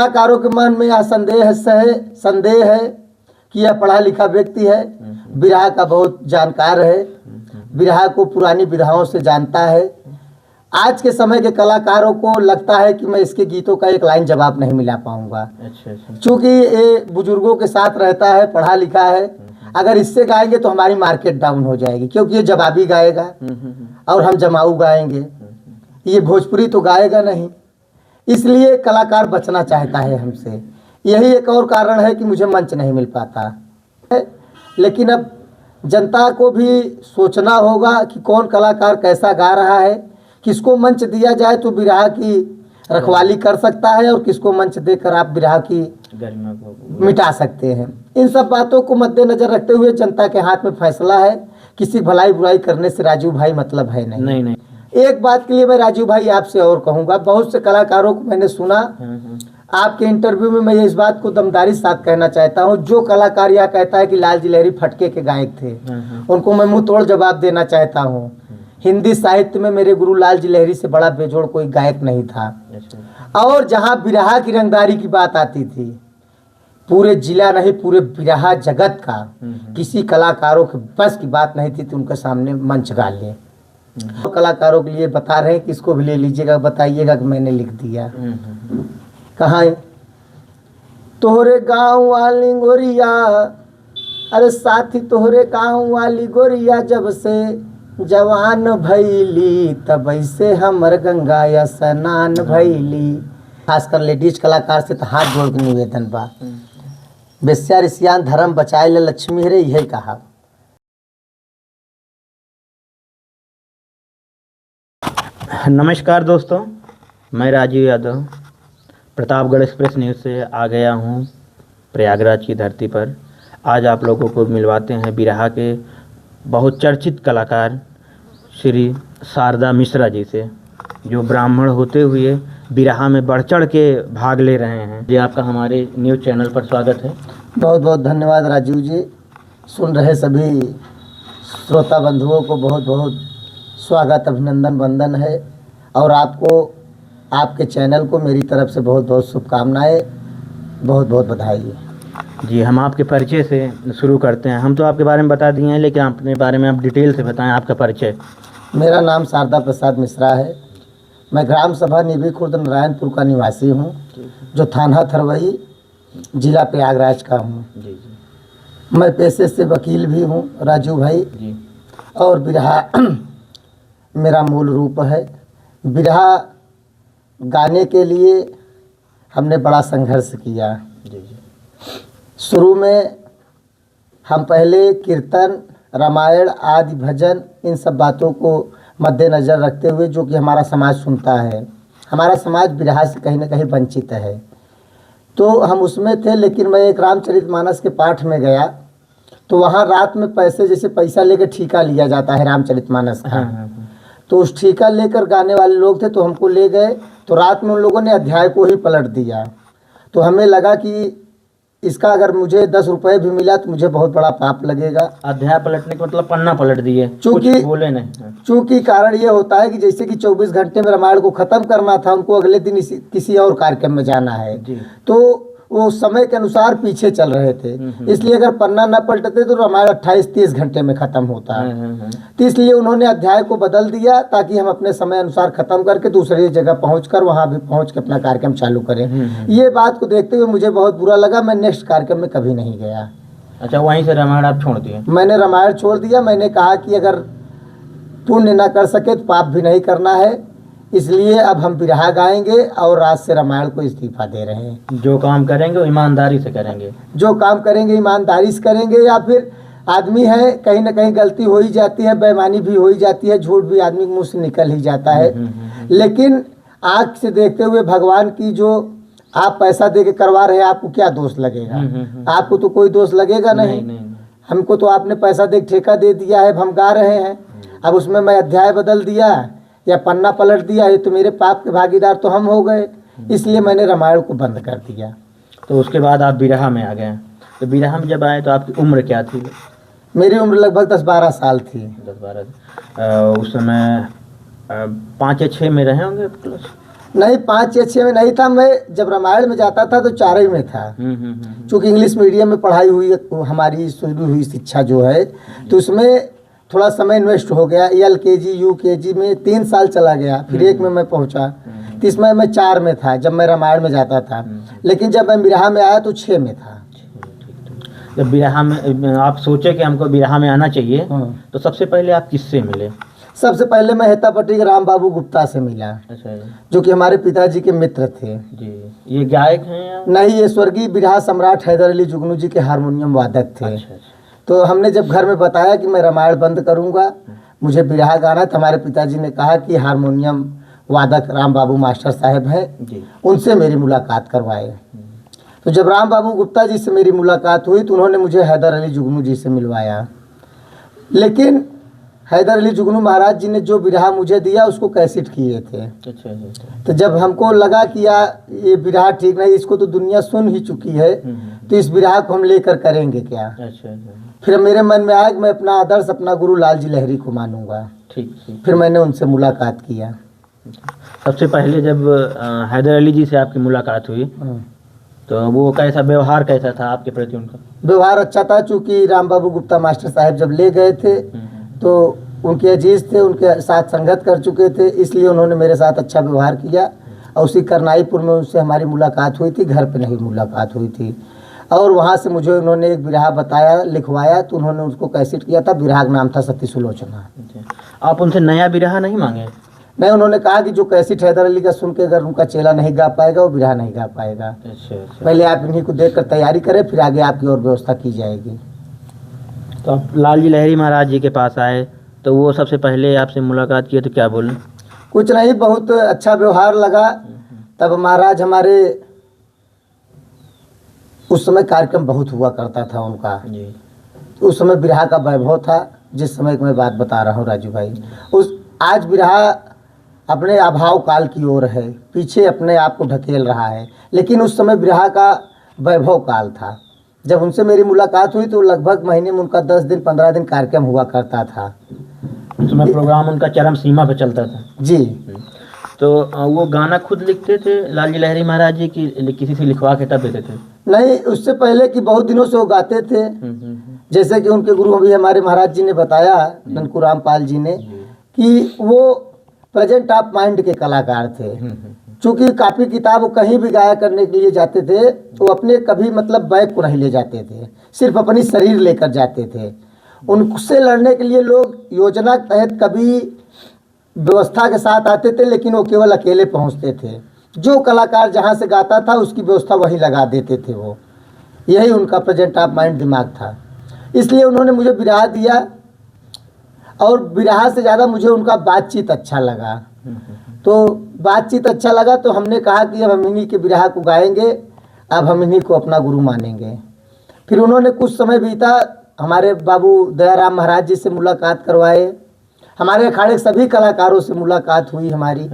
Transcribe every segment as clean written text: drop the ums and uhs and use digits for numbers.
कलाकारों के मन में यह संदेह है कि यह पढ़ा लिखा व्यक्ति है, बिरहा का बहुत जानकार है, बिरहा को पुरानी विधाओं से जानता है। आज के समय के कलाकारों को लगता है कि मैं इसके गीतों का एक लाइन जवाब नहीं मिला पाऊंगा। क्योंकि ये बुजुर्गों के साथ रहता है, पढ़ा लिखा है, अगर इससे गाएंगे तो हमारी मार्केट डाउन हो जाएगी, क्योंकि ये जवाबी गाएगा और हम जमाऊ गाएंगे, ये भोजपुरी तो गाएगा नहीं। इसलिए कलाकार बचना चाहता है हमसे। यही एक और कारण है कि मुझे मंच नहीं मिल पाता है। लेकिन अब जनता को भी सोचना होगा कि कौन कलाकार कैसा गा रहा है, किसको मंच दिया जाए तो बिरहा की रखवाली कर सकता है और किसको मंच देकर आप बिरहा की गरिमा को मिटा सकते हैं। इन सब बातों को मद्देनजर रखते हुए जनता के हाथ में फैसला है। किसी भलाई बुराई करने से राजू भाई मतलब है नहीं। एक बात के लिए मैं राजू भाई आपसे और कहूँगा, बहुत से कलाकारों को मैंने सुना, आपके इंटरव्यू में मैं इस बात को दमदारी साथ कहना चाहता हूँ, जो कलाकार यह कहता है कि लालजी लहरी फटके के गायक थे, उनको मैं मुंह तोड़ जवाब देना चाहता हूँ। हिंदी साहित्य में मेरे गुरु लालजी लहरी से बड़ा बेजोड़ कोई गायक नहीं था। और जहाँ बिरहा की रंगदारी की बात आती थी, पूरे जिला नहीं पूरे बिरहा जगत का किसी कलाकारों के बस की बात नहीं थी तो उनके सामने मंच गा ले। तो कलाकारों के लिए बता रहे हैं कि इसको भी ले लीजिएगा, बताइएगा कि मैंने लिख दिया। कहाँ है? तोहरे गाँव वाली गोरिया, अरे साथी तोहरे गाँव वाली गोरिया जब से जवान भैली तब से हमर गंगा या स्नान भैली। खासकर लेडीज कलाकार से तो हाथ जोड़ के निवेदन बा, बेस्या रिसियान धर्म बचाए ले लक्ष्मी रे, यही कहा। नमस्कार दोस्तों, मैं राजीव यादव प्रतापगढ़ एक्सप्रेस न्यूज़ से आ गया हूँ प्रयागराज की धरती पर। आज आप लोगों को मिलवाते हैं बिरहा के बहुत चर्चित कलाकार श्री शारदा मिश्रा जी से, जो ब्राह्मण होते हुए बिरहा में बढ़ चढ़ के भाग ले रहे हैं। जी आपका हमारे न्यूज़ चैनल पर स्वागत है। बहुत बहुत धन्यवाद राजीव जी। सुन रहे सभी श्रोता बंधुओं को बहुत बहुत स्वागत, अभिनंदन, वंदन है। और आपको, आपके चैनल को मेरी तरफ से बहुत बहुत शुभकामनाएं, बहुत बहुत बधाई। जी हम आपके परिचय से शुरू करते हैं। हम तो आपके बारे में बता दिए हैं, लेकिन अपने बारे में आप डिटेल से बताएं, आपका परिचय। मेरा नाम शारदा प्रसाद मिश्रा है। मैं ग्राम सभा निबी खुर्द नारायणपुर का निवासी हूँ, जो थाना थरवई जिला प्रयागराज का हूँ। मैं पेशे से वकील भी हूँ राजू भाई जी। और बिरहा मेरा मूल रूप है। बिरहा गाने के लिए हमने बड़ा संघर्ष किया। शुरू में हम पहले कीर्तन, रामायण आदि भजन, इन सब बातों को मद्देनज़र रखते हुए, जो कि हमारा समाज सुनता है, हमारा समाज बिरहा से कहीं ना कहीं वंचित है, तो हम उसमें थे। लेकिन मैं एक रामचरितमानस के पाठ में गया तो वहाँ रात में पैसे, जैसे पैसा लेकर ठीका लिया जाता है रामचरितमानस का, तो उस ठीका लेकर गाने वाले लोग थे, तो हमको ले गए। तो रात में उन लोगों ने अध्याय को ही पलट दिया। तो हमें लगा कि इसका अगर मुझे 10 रुपये भी मिला तो मुझे बहुत बड़ा पाप लगेगा। अध्याय पलटने का मतलब पन्ना पलट दिए, चूँकि बोले नहीं। चूँकि कारण ये होता है कि जैसे कि 24 घंटे में रामायण को ख़त्म करना था, उनको अगले दिन किसी और कार्यक्रम में जाना है, तो वो समय के अनुसार पीछे चल रहे थे। इसलिए अगर पन्ना न पलटते तो रामायण 28-30 घंटे में ख़त्म होता है। तो इसलिए उन्होंने अध्याय को बदल दिया ताकि हम अपने समय अनुसार ख़त्म करके दूसरी जगह पहुंचकर वहां भी पहुंच के अपना कार्यक्रम चालू करें। ये बात को देखते हुए मुझे बहुत बुरा लगा। मैं नेक्स्ट कार्यक्रम में कभी नहीं गया। अच्छा, वहीं से रामायण आप छोड़ दिए? मैंने रामायण छोड़ दिया। मैंने कहा कि अगर पुण्य न कर सके तो पाप भी नहीं करना है, इसलिए अब हम बिरहा गाएंगे और आज से रामायण को इस्तीफा दे रहे हैं। जो काम करेंगे वो ईमानदारी से करेंगे। जो काम करेंगे ईमानदारी से करेंगे। या फिर आदमी है, कहीं ना कहीं गलती हो ही जाती है, बेईमानी भी हो ही जाती है, झूठ भी आदमी के मुंह से निकल ही जाता है। लेकिन आँख से देखते हुए भगवान की जो आप पैसा दे के करवा रहे हैं, आपको क्या दोष लगेगा? आपको तो कोई दोष लगेगा नहीं। हमको तो आपने पैसा दे ठेका दे दिया है, हम गा रहे हैं। अब उसमें मैं अध्याय बदल दिया या पन्ना पलट दिया, ये तो मेरे पाप के भागीदार तो हम हो गए। इसलिए मैंने रामायण को बंद कर दिया। तो उसके बाद आप बिरहा में आ गए। तो बिरहा में जब आए तो आपकी उम्र क्या थी? मेरी उम्र लगभग 10-12 साल थी। 10-12 उस समय 5 या 6 में रहे होंगे क्लास? नहीं 5 या 6 में नहीं था। मैं जब रामायण में जाता था तो 4 में था। चूँकि इंग्लिश मीडियम में पढ़ाई हुई हमारी शुरू हुई शिक्षा जो है, तो उसमें थोड़ा समय इन्वेस्ट हो गया। LKG UKG में 3 साल चला गया, फिर 1 में मैं पहुंचा। तो इसमें मैं 4 में था जब मैं रामायण में जाता था, लेकिन जब मैं बिरहा में आया तो 6 में था। जब बिरहा में आप सोचे कि हमको बिरहा में आना चाहिए, तो सबसे पहले आप किससे मिले? सबसे पहले मैं हेतापट्टी के राम बाबू गुप्ता से मिला, अच्छा जो कि हमारे पिताजी के मित्र थे। जी, ये गायक हैं या? नहीं, ये स्वर्गीय बिरहा सम्राट हैदर अली जुगनू जी के हारमोनियम वादक थे। अच्छा। तो हमने जब घर में बताया कि मैं रामायण बंद करूंगा, मुझे बिरहा गाना, तो हमारे पिताजी ने कहा कि हारमोनियम वादक राम बाबू मास्टर साहब हैं, उनसे मेरी मुलाकात करवाए। तो जब राम बाबू गुप्ता जी से मेरी मुलाकात हुई तो उन्होंने मुझे हैदर अली जुगनू जी से मिलवाया। लेकिन हैदर अली जुगनू महाराज जी ने जो बिरहा मुझे दिया उसको कैसेट किए थे। अच्छा। तो जब हमको लगा कि ये बिरहा ठीक नहीं, इसको तो दुनिया सुन ही चुकी है, तो इस बिरहा को हम लेकर करेंगे क्या। अच्छा। फिर मेरे मन में आया कि मैं अपना आदर्श अपना गुरु लाल जी लहरी को मानूंगा। ठीक। फिर मैंने उनसे मुलाकात किया। सबसे पहले जब हैदर अली जी से आपकी मुलाकात हुई, तो वो कैसा व्यवहार कैसा था आपके प्रति उनका? व्यवहार अच्छा था। चूँकि राम बाबू गुप्ता मास्टर साहब जब ले गए थे तो उनके अजीज थे, उनके साथ संगत कर चुके थे, इसलिए उन्होंने मेरे साथ अच्छा व्यवहार किया। और उसी करनाईपुर में उनसे हमारी मुलाकात हुई थी, घर पे नहीं मुलाकात हुई थी। और वहाँ से मुझे उन्होंने एक बिरहा बताया, लिखवाया, तो उन्होंने उसको कैसेट किया था। बिरहा का नाम था सती सुलोचना। आप उनसे नया बिरहा नहीं मांगे? नहीं, उन्होंने कहा कि जो कैसेट हैदर अली का सुन के अगर उनका चेला नहीं गा पाएगा वो बिरहा नहीं गा पाएगा। अच्छा। पहले आप इन्हीं को देखकर तैयारी करें, फिर आगे आपकी और व्यवस्था की जाएगी। तो आप लाल जी लहरी महाराज जी के पास आए, तो वो सबसे पहले आपसे मुलाकात किए तो क्या बोले? कुछ नहीं, बहुत अच्छा व्यवहार लगा। तब महाराज हमारे उस समय कार्यक्रम बहुत हुआ करता था उनका जी। उस समय बिरहा का वैभव था। जिस समय की मैं बात बता रहा हूँ राजू भाई, आज बिरहा अपने अभाव काल की ओर है, पीछे अपने आप को ढकेल रहा है, लेकिन उस समय बिरहा का वैभव काल था। जब उनसे मेरी मुलाकात हुई तो लगभग महीने में उनका 10 दिन 15 दिन कार्यक्रम हुआ करता था। उस समय प्रोग्राम उनका चरम सीमा पे चलता था जी। तो वो गाना खुद लिखते थे लाल जी लहरी महाराज जी की किसी से लिखवा के तब देते थे? नहीं, उससे पहले कि बहुत दिनों से वो गाते थे। जैसे कि उनके गुरु अभी हमारे महाराज जी ने बताया, ननकू रामपाल जी ने, कि वो प्रेजेंट ऑफ माइंड के कलाकार थे। चूँकि कापी किताब कहीं भी गाया करने के लिए जाते थे तो अपने कभी मतलब बैग को नहीं ले जाते थे, सिर्फ अपनी शरीर लेकर जाते थे। उनसे लड़ने के लिए लोग योजना के तहत कभी व्यवस्था के साथ आते थे, लेकिन वो केवल अकेले पहुंचते थे। जो कलाकार जहां से गाता था उसकी व्यवस्था वहीं लगा देते थे वो। यही उनका प्रेजेंट ऑफ माइंड दिमाग था। इसलिए उन्होंने मुझे बिरहा दिया और बिरहा से ज़्यादा मुझे उनका बातचीत अच्छा लगा। तो बातचीत अच्छा लगा तो हमने कहा कि अब हम इन्हीं के बिरहा को गाएंगे, अब हम इन्हीं को अपना गुरु मानेंगे। फिर उन्होंने कुछ समय बीता, हमारे बाबू दयाराम महाराज जी से मुलाकात करवाए, हमारे अखाड़े के सभी कलाकारों से मुलाकात हुई हमारी।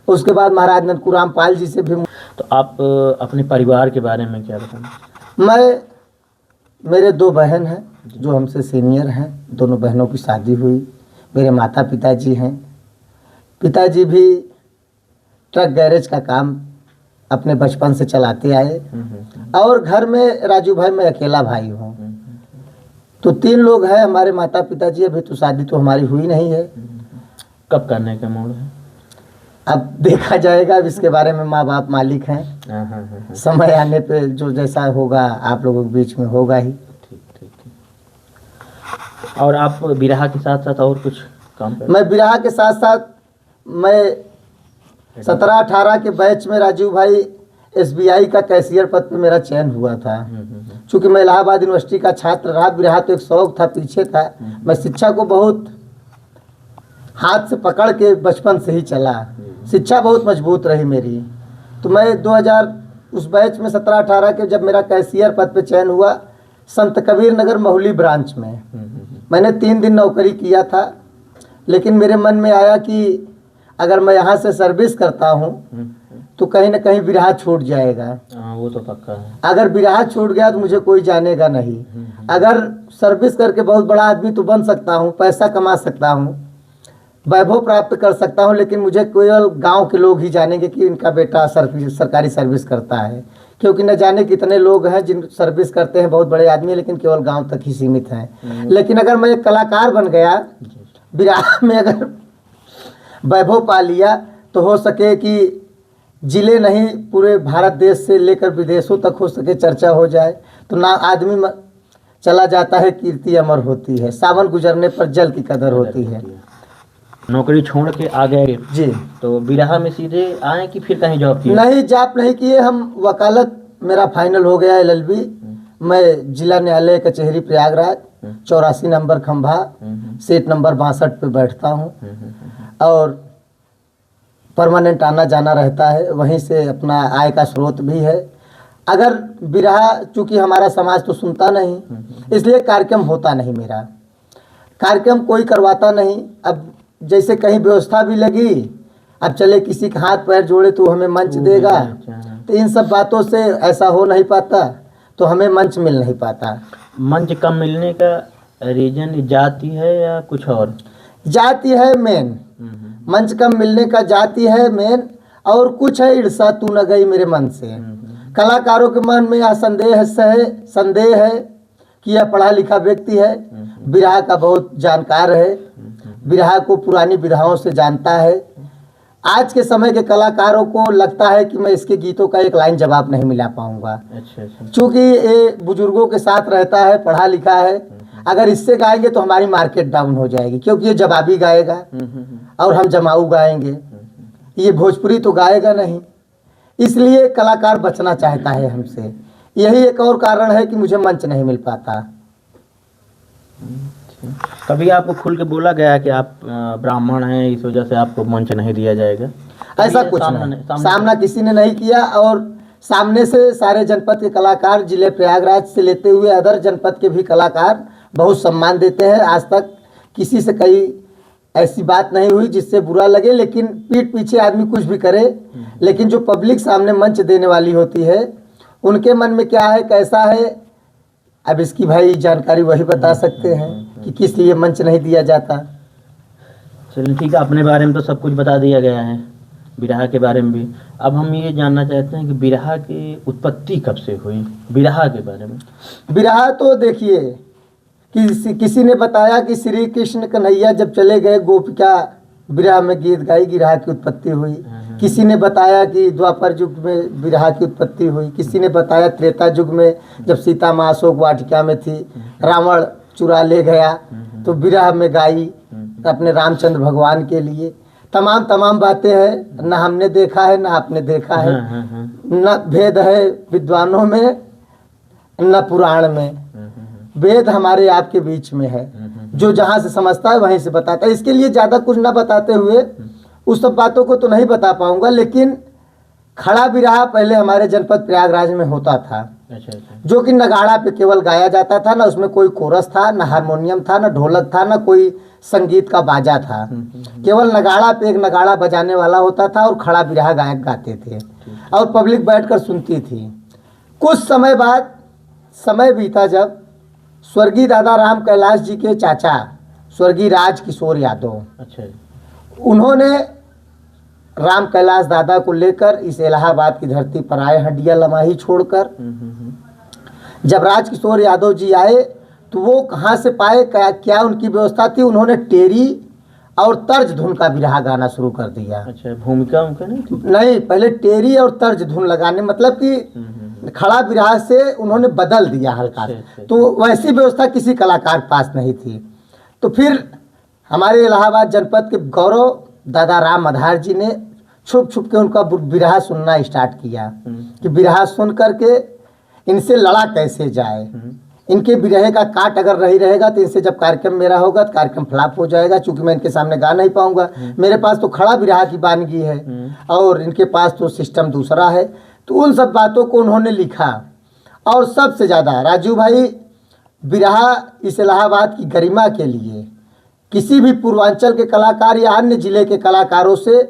उसके बाद महाराज ननकू रामपाल जी से भी। तो आप अपने परिवार के बारे में क्या बताएं? मेरे 2 बहन हैं जो हमसे सीनियर हैं। दोनों बहनों की शादी हुई। मेरे माता पिताजी हैं। पिताजी भी ट्रक गैरेज का काम अपने बचपन से चलाते आए। और घर में राजू भाई मैं अकेला भाई हूँ। तो 3 लोग हैं हमारे माता पिताजी। अभी तो शादी तो हमारी हुई नहीं है। कब करने का मूड है? अब देखा जाएगा, अब इसके बारे में माँ बाप मालिक हैं। समय आने पे जो जैसा होगा आप लोगों के बीच में होगा ही। ठीक। और आप बिरहा के साथ साथ और कुछ काम करते? मैं बिरहा के साथ साथ मैं 17-18 के बैच में राजू भाई SBI का कैशियर पद पे मेरा चयन हुआ था। चूँकि मैं इलाहाबाद यूनिवर्सिटी का छात्र रहा, बिरहा तो एक शौक था, पीछे था। मैं शिक्षा को बहुत हाथ से पकड़ के बचपन से ही चला। शिक्षा बहुत मजबूत रही मेरी। तो मैं 2000 उस बैच में 17-18 के जब मेरा कैशियर पद पे चयन हुआ, संत कबीर नगर महुली ब्रांच में मैंने 3 दिन नौकरी किया था। लेकिन मेरे मन में आया कि अगर मैं यहाँ से सर्विस करता हूँ तो कहीं ना कहीं बिरहा छूट जाएगा। वो तो पक्का है। अगर बिरहा छूट गया तो मुझे कोई जानेगा नहीं। अगर सर्विस करके बहुत बड़ा आदमी तो बन सकता हूँ, पैसा कमा सकता हूँ, वैभव प्राप्त कर सकता हूँ, लेकिन मुझे केवल गांव के लोग ही जानेंगे कि इनका बेटा सरकारी सर्विस करता है, क्योंकि न जाने कितने लोग हैं जिन सर्विस करते हैं, बहुत बड़े आदमी, लेकिन केवल गांव तक ही सीमित हैं। लेकिन अगर मैं एक कलाकार बन गया, बिरहा में अगर वैभव पा लिया, तो हो सके कि जिले नहीं पूरे भारत देश से लेकर विदेशों तक हो सके चर्चा हो जाए, तो ना आदमी चला जाता है, कीर्ति अमर होती है, सावन गुजरने पर जल की कदर होती है। नौकरी छोड़ के आ गए जी। तो बिरहा में सीधे आए कि फिर कहीं जॉब की? नहीं, जॉब नहीं किए हम। वकालत मेरा फाइनल हो गया LLB। मैं जिला न्यायालय कचहरी प्रयागराज 84 नंबर खंभा सीट नंबर 62 पे बैठता हूँ, और परमानेंट आना जाना रहता है, वहीं से अपना आय का स्रोत भी है। अगर बिरहा, चूँकि हमारा समाज तो सुनता नहीं, इसलिए कार्यक्रम होता नहीं, मेरा कार्यक्रम कोई करवाता नहीं। अब जैसे कहीं व्यवस्था भी लगी, अब चले किसी का हाथ पैर जोड़े तो हमें मंच देगा, तो इन सब बातों से ऐसा हो नहीं पाता, तो हमें मंच मिल नहीं पाता। मंच कम मिलने का रीजन जाति है या कुछ और? जाति है मेन, मंच कम मिलने का जाति है मेन, और कुछ है ईर्षा तू न गई मेरे मन से। कलाकारों के मन में यह संदेह है कि यह पढ़ा लिखा व्यक्ति है, बिरहा का बहुत जानकार है, बिरहा को पुरानी विधाओं से जानता है। आज के समय के कलाकारों को लगता है कि मैं इसके गीतों का एक लाइन जवाब नहीं मिला पाऊंगा। अच्छा। चूँकि ये बुजुर्गों के साथ रहता है, पढ़ा लिखा है, अगर इससे गाएंगे तो हमारी मार्केट डाउन हो जाएगी, क्योंकि ये जवाबी गाएगा और हम जमाऊ गाएंगे, ये भोजपुरी तो गाएगा नहीं। इसलिए कलाकार बचना चाहता है हमसे। यही एक और कारण है कि मुझे मंच नहीं मिल पाता। कभी आपको खुल के बोला गया कि आप ब्राह्मण हैं, इस वजह से आपको मंच नहीं दिया जाएगा? ऐसा कुछ नहीं, सामना किसी ने नहीं किया, और सामने से सारे जनपद के कलाकार, जिले प्रयागराज से लेते हुए अदर जनपद के भी कलाकार बहुत सम्मान देते हैं। आज तक किसी से कई ऐसी बात नहीं हुई जिससे बुरा लगे, लेकिन पीठ पीछे आदमी कुछ भी करे, लेकिन जो पब्लिक सामने मंच देने वाली होती है, उनके मन में क्या है, कैसा है, अब इसकी भाई जानकारी वही बता सकते हैं कि किस लिए मंच नहीं दिया जाता। चलिए ठीक है, अपने बारे में तो सब कुछ बता दिया गया है, बिरहा के बारे में भी। अब हम ये जानना चाहते हैं कि बिरहा की उत्पत्ति कब से हुई, बिरहा के बारे में। बिरहा तो देखिए, किसी ने बताया कि श्री कृष्ण कन्हैया जब चले गए, गोपिका बिरहा में गीत गाई, बिरहा की उत्पत्ति हुई। किसी ने बताया कि द्वापर युग में बिरहा की उत्पत्ति हुई। किसी ने बताया त्रेता युग में जब सीता माँ अशोक वाटिका में थी, रावण चुरा ले गया तो बिरहा में गाई अपने रामचंद्र भगवान के लिए। तमाम बातें हैं, न हमने देखा है, न आपने देखा है, न भेद है विद्वानों में, न पुराण में। वेद हमारे आपके बीच में है, जो जहाँ से समझता है वहीं से बताता है। इसके लिए ज़्यादा कुछ न बताते हुए उस सब बातों को तो नहीं बता पाऊंगा, लेकिन खड़ा बिरहा पहले हमारे जनपद प्रयागराज में होता था। अच्छा। जो कि नगाड़ा पे केवल गाया जाता था, ना उसमें कोई कोरस था, ना हारमोनियम था, ना ढोलक था, ना कोई संगीत का बाजा था। केवल नगाड़ा पे एक नगाड़ा बजाने वाला होता था और खड़ा बिरहा गायक गाते थे और पब्लिक बैठकर सुनती थी। कुछ समय बाद समय बीता, जब स्वर्गीय दादा राम कैलाश जी के चाचा स्वर्गीय राज किशोर यादव, अच्छा, उन्होंने राम कैलाश दादा को लेकर इस इलाहाबाद की धरती पर आए, हड्डियां लमाही छोड़कर। जब राज किशोर यादव जी आए तो वो कहाँ से पाए, क्या उनकी व्यवस्था थी, उन्होंने टेरी और तर्ज धुन का बिरहा गाना शुरू कर दिया। अच्छा, भूमिका उनका नहीं थी? नहीं, पहले टेरी और तर्ज धुन लगाने, मतलब कि खड़ा बिरहा से उन्होंने बदल दिया हल्का। तो वैसी व्यवस्था किसी कलाकार के पास नहीं थी। तो फिर हमारे इलाहाबाद जनपद के गौरव दादा राम आधार जी ने छुप छुप के उनका बिरहा सुनना स्टार्ट किया कि बिरहा सुन करके इनसे लड़ा कैसे जाए, इनके बिरहे का काट अगर नहीं रहेगा तो इनसे जब कार्यक्रम मेरा होगा तो कार्यक्रम फ्लॉप हो जाएगा, चूंकि मैं इनके सामने गा नहीं पाऊंगा। मेरे पास तो खड़ा बिरहा की वानगी है और इनके पास तो सिस्टम दूसरा है। तो उन सब बातों को उन्होंने लिखा। और सबसे ज़्यादा राजू भाई, बिरहा इस इलाहाबाद की गरिमा के लिए किसी भी पूर्वांचल के कलाकार या अन्य जिले के कलाकारों से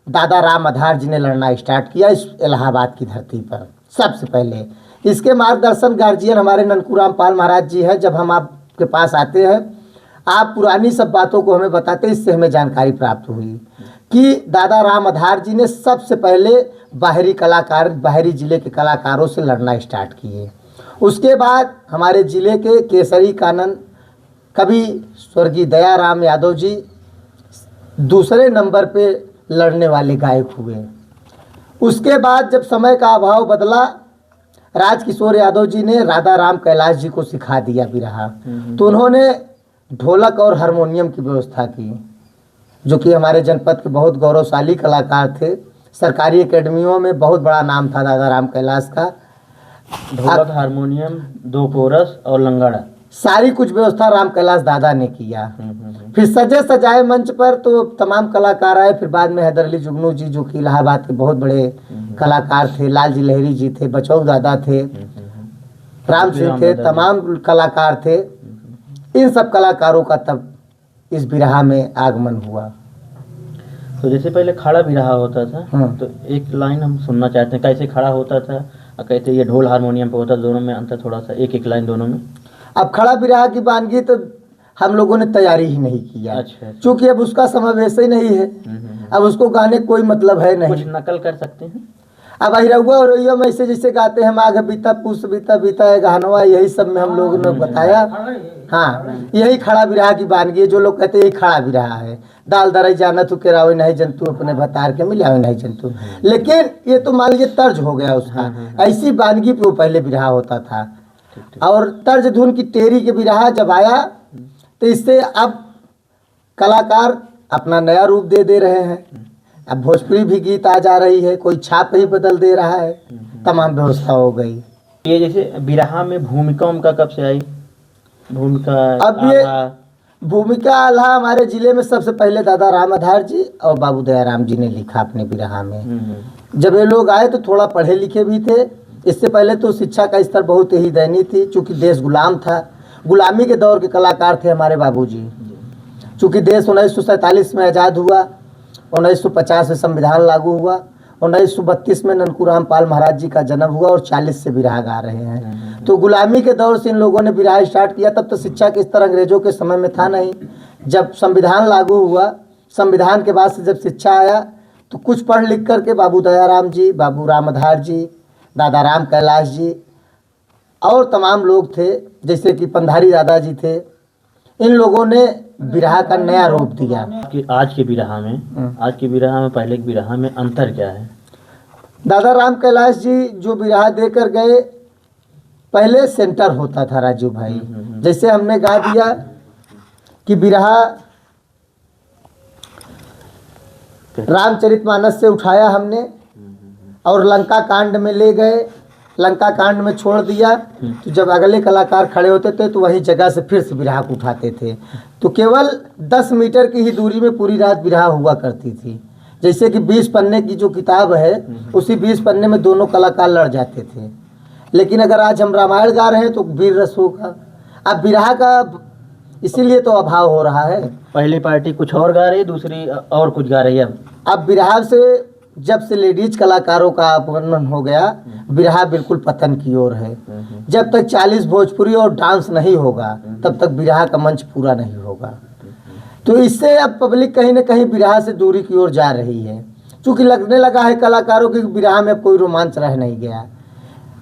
दादा राम आधार जी ने लड़ना स्टार्ट किया इस इलाहाबाद की धरती पर सबसे पहले। इसके मार्गदर्शन गार्जियन हमारे ननकू राम पाल महाराज जी हैं। जब हम आपके पास आते हैं आप पुरानी सब बातों को हमें बताते, इससे हमें जानकारी प्राप्त हुई कि दादा राम आधार जी ने सबसे पहले बाहरी जिले के कलाकारों से लड़ना स्टार्ट किए। उसके बाद हमारे जिले के केसरी कानन कवि स्वर्गीय दयाराम यादव जी दूसरे नंबर पे लड़ने वाले गायक हुए। उसके बाद जब समय का अभाव बदला, राजकिशोर यादव जी ने राधा राम कैलाश जी को सिखा दिया बिरहा, तो उन्होंने ढोलक और हारमोनियम की व्यवस्था की, जो कि हमारे जनपद के बहुत गौरवशाली कलाकार थे। सरकारी एकेडमियों में बहुत बड़ा नाम था दादा राम कैलाश का। ढोलक, हारमोनियम, 2 कोरस और लंगड़ा, सारी कुछ व्यवस्था राम कैलाश दादा ने किया। फिर सजे सजाए मंच पर तो तमाम कलाकार आए। फिर बाद में हैदर अली जुगनू जी, जो कि इलाहाबाद के बहुत बड़े कलाकार थे, लाल जी लहरी जी थे, बचौ दादा थे, राम सिंह थे, तमाम कलाकार थे। इन सब कलाकारों का तब इस बिरहा में आगमन हुआ। तो जैसे पहले खड़ा बिरहा होता था, तो एक लाइन हम सुनना चाहते हैं, कैसे खड़ा होता था और कैसे ये ढोल हारमोनियम पे होता, दोनों में अंतर थोड़ा सा, एक लाइन दोनों में। अब खड़ा बिरहा की वानगी तो हम लोगों ने तैयारी ही नहीं किया, अच्छा। क्योंकि अब उसका समय वैसे ही नहीं है। अब उसको गाने कोई मतलब है नहीं। कुछ नकल कर सकते हैं। अब अहिरहुआ और रैया में ऐसे जैसे गाते हैं, माघ बीता पूस बीता बीता है गहनवा, यही सब में हम लोगों ने बताया। हाँ, यही खड़ा बिरहा की वानगी है। जो लोग कहते हैं यही खड़ा बिरहा है, दाल दरई जाना तू केरावे नहीं जंतु, अपने भतार के मिलावे नहीं जंतु। लेकिन ये तो मान लीजिए तर्ज हो गया उसका, ऐसी वानगी पे वो पहले बिरहा होता था। और तर्ज धुन की टेरी के बिरहा जब आया, तो इससे अब कलाकार अपना नया रूप दे रहे हैं। अब भोजपुरी भी गीत आ जा रही है, कोई छाप ही बदल दे रहा है, तमाम व्यवस्था हो गई। ये जैसे बिरहा में भूमिका उनका कब से आई, भूमिका? अब ये भूमिका आल्हा हमारे जिले में सबसे पहले दादा राम आधार जी और बाबू दयाराम जी ने लिखा अपने बिरहा में। जब ये लोग आए तो थोड़ा पढ़े लिखे भी थे। इससे पहले तो शिक्षा का स्तर बहुत ही दयनीय थी, चूँकि देश गुलाम था। गुलामी के दौर के कलाकार थे हमारे बाबूजी। चूँकि देश 1947 में आज़ाद हुआ, 1950 में संविधान लागू हुआ, 1932 में ननकूराम पाल महाराज जी का जन्म हुआ और 40 से बिरहा गा रहे हैं। तो गुलामी के दौर से इन लोगों ने बिरहा स्टार्ट किया। तब तो शिक्षा के स्तर अंग्रेजों के समय में था नहीं। जब संविधान लागू हुआ, संविधान के बाद से जब शिक्षा आया, तो कुछ पढ़ लिख करके बाबू दयाराम जी, बाबू राम आधार जी, दादा राम कैलाश जी और तमाम लोग थे, जैसे कि पंधारी दादा जी थे। इन लोगों ने बिरहा का नया रूप दिया। कि आज के बिरहा में पहले के बिरहा में अंतर क्या है? दादा राम कैलाश जी जो बिरहा देकर गए, पहले सेंटर होता था राजू भाई। जैसे हमने गा दिया कि बिरहा रामचरितमानस से उठाया हमने और लंका कांड में ले गए, लंका कांड में छोड़ दिया। तो जब अगले कलाकार खड़े होते थे तो वही जगह से फिर से बिरहा को उठाते थे। तो केवल 10 मीटर की ही दूरी में पूरी रात बिरहा हुआ करती थी। जैसे कि 20 पन्ने की जो किताब है, उसी 20 पन्ने में दोनों कलाकार लड़ जाते थे। लेकिन अगर आज हम रामायण गा रहे हैं तो वीर रस होगा। अब बिरहा का इसीलिए तो अभाव हो रहा है। पहली पार्टी कुछ और गा रही है, दूसरी और कुछ गा रही है। अब बिरहा से जब से लेडीज कलाकारों का आगमन हो गया, बिरहा बिल्कुल पतन की ओर है। जब तक 40 भोजपुरी और डांस नहीं होगा, तब तक बिरहा का मंच पूरा नहीं होगा। तो इससे अब पब्लिक कहीं ना कहीं बिरहा से दूरी की ओर जा रही है। चूँकि लगने लगा है कलाकारों की बिरहा में कोई रोमांच रह नहीं गया।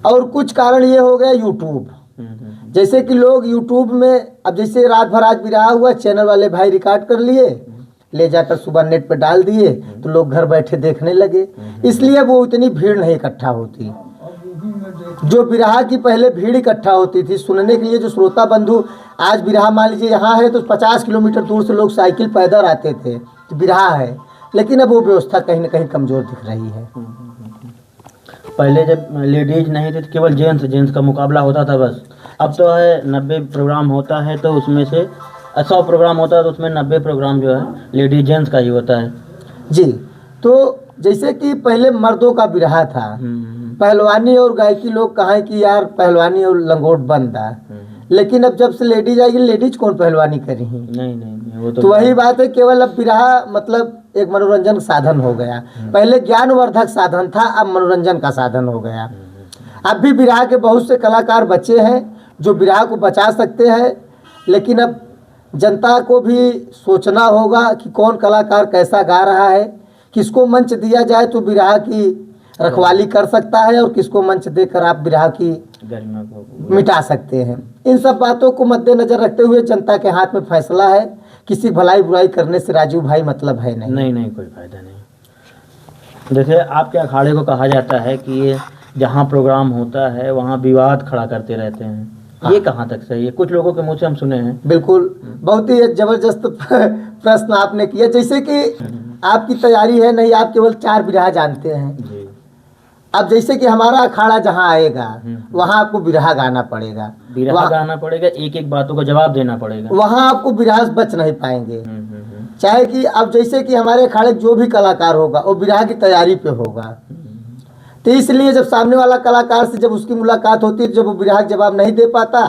और कुछ कारण ये हो गया यूट्यूब। जैसे कि लोग यूट्यूब में, अब जैसे रात भर आज बिरहा हुआ, चैनल वाले भाई रिकॉर्ड कर लिए, ले जाकर सुबह नेट पे डाल दिए, तो लोग घर बैठे देखने लगे। इसलिए वो इतनी भीड़ नहीं इकट्ठा होती। जो बिरहा की पहले भीड़ इकट्ठा होती थी सुनने के लिए, जो श्रोता बंधु, आज बिरहा मान लीजिए यहाँ है तो 50 किलोमीटर दूर से लोग साइकिल पैदल आते थे, तो बिरहा है। लेकिन अब वो व्यवस्था कहीं ना कहीं कमज़ोर दिख रही है। पहले जब लेडीज नहीं थे तो केवल जेंट्स का मुकाबला होता था बस। अब तो है 90 प्रोग्राम होता है, तो उसमें से 100 प्रोग्राम होता है तो उसमें 90 प्रोग्राम जो है लेडीज जेंट्स का ही होता है जी। तो जैसे कि पहले मर्दों का बिरहा था, पहलवानी और गायकी लोग कहाँ कि यार पहलवानी और लंगोट बंद है। लेकिन अब जब से लेडीज आएगी, लेडीज कौन पहलवानी करी? नहीं, वो तो वही बात है। केवल अब बिरहा मतलब एक मनोरंजन साधन हो गया। पहले ज्ञानवर्धक साधन था, अब मनोरंजन का साधन हो गया। अब भी बिरहा के बहुत से कलाकार बचे हैं जो बिरहा को बचा सकते हैं, लेकिन अब जनता को भी सोचना होगा कि कौन कलाकार कैसा गा रहा है, किसको मंच दिया जाए तो बिरहा की रखवाली कर सकता है और किसको मंच देकर आप बिरहा की गरिमा को मिटा सकते हैं। इन सब बातों को मद्देनजर रखते हुए जनता के हाथ में फैसला है। किसी भलाई बुराई करने से राजीव भाई मतलब है नहीं। नहीं, कोई फायदा नहीं। जैसे आपके अखाड़े को कहा जाता है कि ये जहाँ प्रोग्राम होता है वहाँ विवाद खड़ा करते रहते हैं, ये कहाँ तक सही है? कुछ लोगों के मुँह से हम सुने हैं। बिल्कुल, बहुत ही एक जबरदस्त प्रश्न आपने किया। जैसे कि आपकी तैयारी है नहीं, आप केवल 4 बिरहा जानते हैं। जी। अब जैसे कि हमारा अखाड़ा जहाँ आएगा वहाँ आपको बिरहा गाना पड़ेगा, बिरहा गाना पड़ेगा, एक एक बातों का जवाब देना पड़ेगा। वहाँ आपको बिरहा से बच नहीं पाएंगे। चाहे कि अब जैसे कि हमारे अखाड़े जो भी कलाकार होगा वो बिरहा की तैयारी पे होगा, तो इसलिए जब सामने वाला कलाकार से जब उसकी मुलाकात होती है, जब वो बिरहा का जवाब नहीं दे पाता,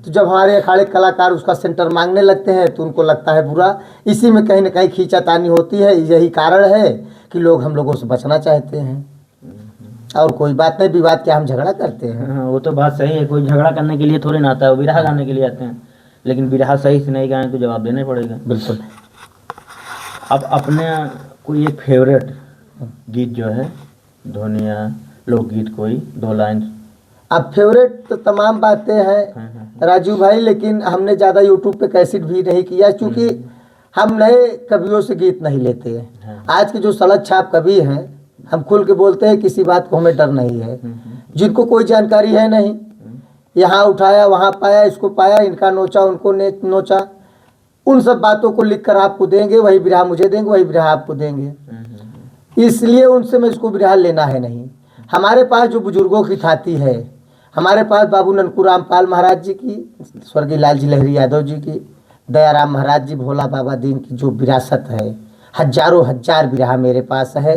तो जब हमारे अखाड़े कलाकार उसका सेंटर मांगने लगते हैं तो उनको लगता है बुरा। इसी में कहीं ना कहीं खींचातानी होती है। यही कारण है कि लोग हम लोगों से बचना चाहते हैं। और कोई बात नहीं, विवाद क्या हम झगड़ा करते हैं। हाँ, वो तो बात सही है। कोई झगड़ा करने के लिए थोड़ी ना आता है, वो बिरहा गाने के लिए आते हैं। लेकिन बिरहा सही से नहीं गाएं तो जवाब देना पड़ेगा। बिल्कुल। अब अपने कोई एक फेवरेट गीत जो है, धुनिया लोकगीत, कोई 2 लाइन। अब फेवरेट तो तमाम बातें हैं राजू भाई, लेकिन हमने ज़्यादा यूट्यूब पे कैसेट भी नहीं किया, क्योंकि हम नए कवियों से गीत नहीं लेते हैं। आज के जो सड़क छाप कवि हैं, हम खुल के बोलते हैं, किसी बात को हमें डर नहीं है। जिनको कोई जानकारी है नहीं, यहाँ उठाया वहाँ पाया, इसको पाया, इनका नोचा उनको नोचा, उन सब बातों को लिख कर आपको देंगे, वही बिरहा मुझे देंगे, वही बिरहा आपको देंगे। इसलिए उनसे मैं इसको बिरहा लेना है नहीं। हमारे पास जो बुजुर्गों की थाती है, हमारे पास बाबू ननकू रामपाल महाराज जी की, स्वर्गीय लाल जी लहरी यादव जी की, दयाराम महाराज जी, भोला बाबा दीन की जो विरासत है, हजारों हजार बिरहा मेरे पास है।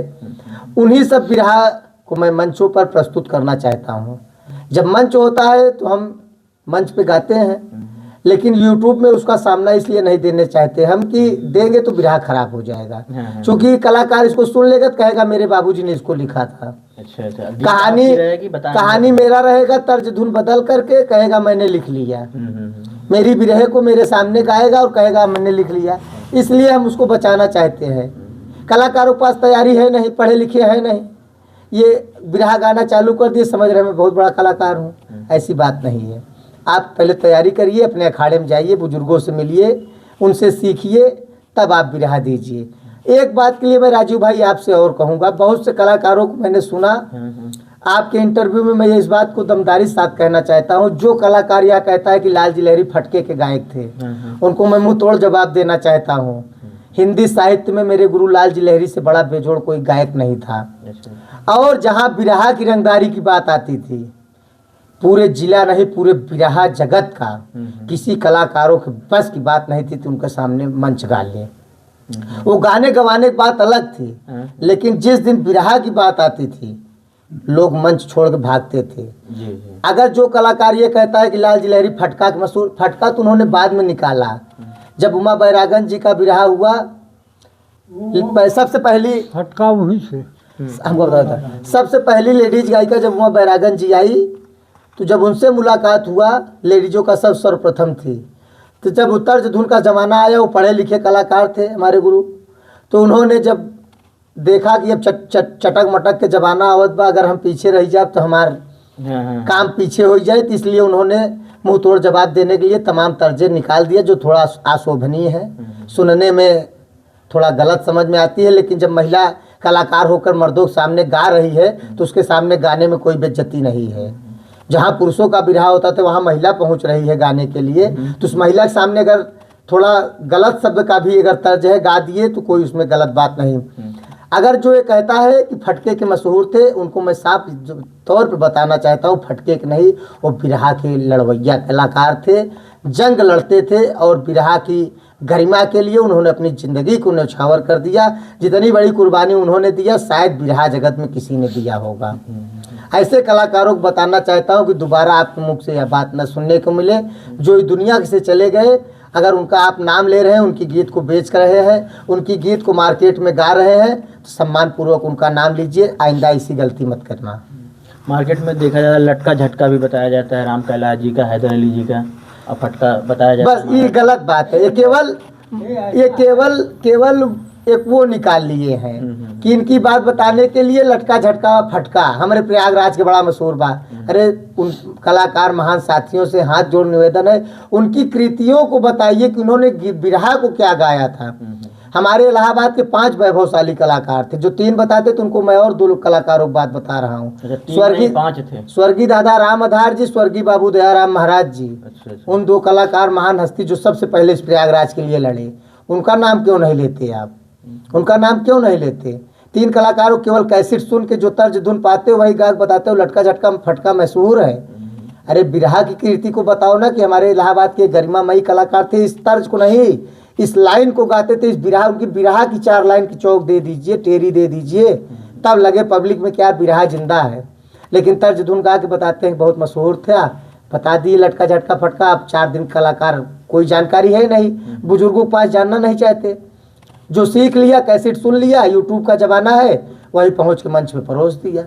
उन्हीं सब बिरहा को मैं मंचों पर प्रस्तुत करना चाहता हूँ। जब मंच होता है तो हम मंच पे गाते हैं, लेकिन YouTube में उसका सामना इसलिए नहीं देने चाहते हम कि देंगे तो बिरहा खराब हो जाएगा। क्योंकि कलाकार इसको सुन लेगा तो कहेगा मेरे बाबूजी ने इसको लिखा था। अच्छा। कहानी मेरा रहेगा, तर्ज धुन बदल करके कहेगा मैंने लिख लिया। मेरी बिरहे को मेरे सामने गाएगा और कहेगा मैंने लिख लिया। इसलिए हम उसको बचाना चाहते हैं। कलाकारों के पास तैयारी है नहीं, पढ़े लिखे हैं नहीं, ये बिरहा गाना चालू कर दिए, समझ रहे मैं बहुत बड़ा कलाकार हूँ। ऐसी बात नहीं है। आप पहले तैयारी करिए, अपने अखाड़े में जाइए, बुजुर्गों से मिलिए, उनसे सीखिए, तब आप बिरहा दीजिए। एक बात के लिए मैं राजू भाई आपसे और कहूँगा, बहुत से कलाकारों को मैंने सुना, आपके इंटरव्यू में मैं इस बात को दमदारी के साथ कहना चाहता हूँ, जो कलाकार यह कहता है कि लाल जी लहरी फटके के गायक थे, उनको मैं मुंह तोड़ जवाब देना चाहता हूँ। हिंदी साहित्य में मेरे गुरु लाल जी लहरी से बड़ा बेजोड़ कोई गायक नहीं था। और जहाँ बिरहा की रंगदारी की बात आती थी, पूरे जिला नहीं पूरे बिरहा जगत का किसी कलाकारों के बस की बात नहीं थी तो उनके सामने मंच गा ले। वो गाने गवाने की बात अलग थी, लेकिन जिस दिन बिरहा की बात आती थी लोग मंच छोड़ के भागते थे। अगर जो कलाकार ये कहता है कि लाल जी लहरी फटका के मशहूर, फटका तो उन्होंने बाद में निकाला। जब उमा बैरागन जी का बिरहा हुआ, सबसे पहली फटका वहीं से हमको बताया था, सबसे पहली लेडीज गायिका जब उमा बैरागन जी आई, तो जब उनसे मुलाकात हुआ, लेडीजों का सब सर्वप्रथम थी। तो जब तर्ज धुन का ज़माना आया, वो पढ़े लिखे कलाकार थे हमारे गुरु, तो उन्होंने जब देखा कि अब चटक मटक के ज़माना आवत बा, अगर हम पीछे रह जाए तो हमार काम पीछे हो जाए, तो इसलिए उन्होंने मुंह तोड़ जवाब देने के लिए तमाम तर्जें निकाल दिए, जो थोड़ा अशोभनीय है, सुनने में थोड़ा गलत समझ में आती है। लेकिन जब महिला कलाकार होकर मर्दों के सामने गा रही है तो उसके सामने गाने में कोई बेइज्जती नहीं है। जहाँ पुरुषों का बिरहा होता था वहाँ महिला पहुँच रही है गाने के लिए, तो उस महिला के सामने अगर थोड़ा गलत शब्द का भी अगर तर्ज है गा दिए तो कोई उसमें गलत बात नहीं। अगर जो ये कहता है कि फटके के मशहूर थे, उनको मैं साफ तौर पे बताना चाहता हूँ, फटके के नहीं, वो बिरहा के लड़वैया कलाकार थे, जंग लड़ते थे और बिरहा की गरिमा के लिए उन्होंने अपनी ज़िंदगी को न्यौछावर कर दिया। जितनी बड़ी कुर्बानी उन्होंने दिया शायद बिरहा जगत में किसी ने दिया होगा। ऐसे कलाकारों को बताना चाहता हूँ कि दोबारा आपके मुख से यह बात न सुनने को मिले, जो इस दुनिया से चले गए। अगर उनका आप नाम ले रहे हैं, उनकी गीत को बेच रहे हैं, उनकी गीत को मार्केट में गा रहे हैं, तो सम्मानपूर्वक उनका नाम लीजिए, आइंदा ऐसी गलती मत करना। मार्केट में देखा जाता है लटका झटका भी बताया जाता है, राम कैलाश जी का, हैदर अली जी का, और फटका बताया जाता बस ये गलत बात है। ये केवल एक वो निकाल लिए हैं कि इनकी बात बताने के लिए लटका झटका फटका हमारे प्रयागराज के बड़ा मशहूर बात। अरे उन कलाकार महान साथियों से हाथ जोड़ निवेदन है, उनकी कृतियों को बताइए कि उन्होंने बिरहा को क्या गाया था। हमारे इलाहाबाद के 5 वैभवशाली कलाकार थे, जो 3 बताते थे उनको मैं और 2 कलाकारों की बात बता रहा हूँ। स्वर्गीय 5 थे, स्वर्गीय दादा राम आधार जी, स्वर्गीय बाबू दयाराम महाराज जी। अच्छा। उन 2 कलाकार महान हस्ती जो सबसे पहले इस प्रयागराज के लिए लड़े, उनका नाम क्यों नहीं लेते आप? उनका नाम क्यों नहीं लेते? 3 कलाकारों केवल कैसेट सुन के जो तर्ज धुन पाते हो वही गायक बताते हो, लटका झटका फटका मशहूर है। अरे बिरहा की कृति को बताओ ना कि हमारे इलाहाबाद के गरिमामयी कलाकार थे, इस तर्ज को नहीं, इस लाइन को गाते थे। इस बिरहा, उनकी बिरहा की 4 लाइन की चौक दे दीजिए, टेरी दे दीजिए, तब लगे पब्लिक में क्या बिरहा जिंदा है। लेकिन तर्ज धुन गा के बताते हैं बहुत मशहूर थे। बता दिए लटका झटका फटका। अब 4 दिन कलाकार कोई जानकारी है नहीं, बुजुर्गों के पास जानना नहीं चाहते। जो सीख लिया, कैसेट सुन लिया, यूट्यूब का जमाना है, वही पहुंच के मंच पे परोस दिया।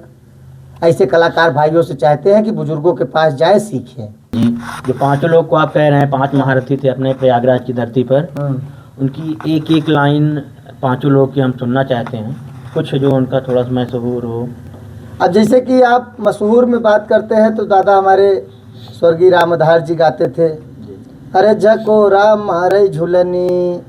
ऐसे कलाकार भाइयों से चाहते हैं कि बुजुर्गों के पास जाए, सीखें। जी, जो 5 लोग को आप कह रहे हैं 5 महारथी थे अपने प्रयागराज की धरती पर, उनकी एक एक लाइन 5 लोग की हम सुनना चाहते हैं, कुछ जो उनका थोड़ा सा मशहूर हो। अब जैसे कि आप मशहूर में बात करते हैं तो दादा हमारे स्वर्गीय रामधार जी गाते थे, अरे झकोरा मारे झुलनी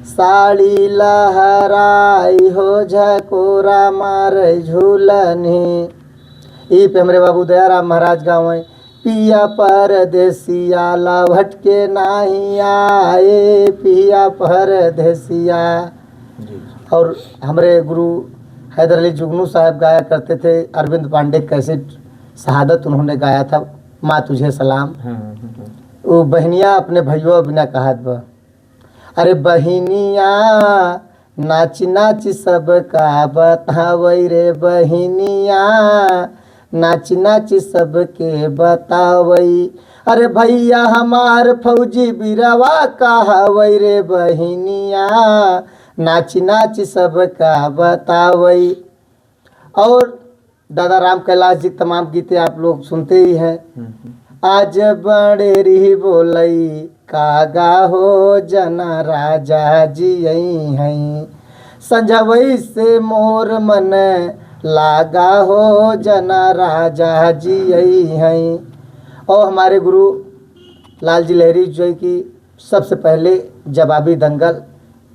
साड़ी लहराई हो, झकोरा मारे झुलनी। ई पे हमरे बाबू दयाराम महाराज गाँव पिया परदेसिया लवट के नाही आए, पिया परदेसिया। और हमारे गुरु हैदर अली जुगनू साहब गाया करते थे, अरविंद पांडे कैसे शहादत उन्होंने गाया था, माँ तुझे सलाम। वो बहनिया अपने भैया बिना कहत बा, अरे बहनिया नाच नाच सबका बतावई रे, बहनिया नाच नाच सबके बतावई। अरे भैया हमार फौजी बिरवा कहवई रे, बहनिया नाच नाच सबका बतावई। और दादा राम कैलाश जी तमाम गीतें आप लोग सुनते ही हैं। आज बड़ेरी बोलई कागा हो जना राजा जी यही हैं, संजवई से मोर मन लागा हो जना राजा जी यही हैं। और हमारे गुरु लाल जी लहरी जो कि सबसे पहले जवाबी दंगल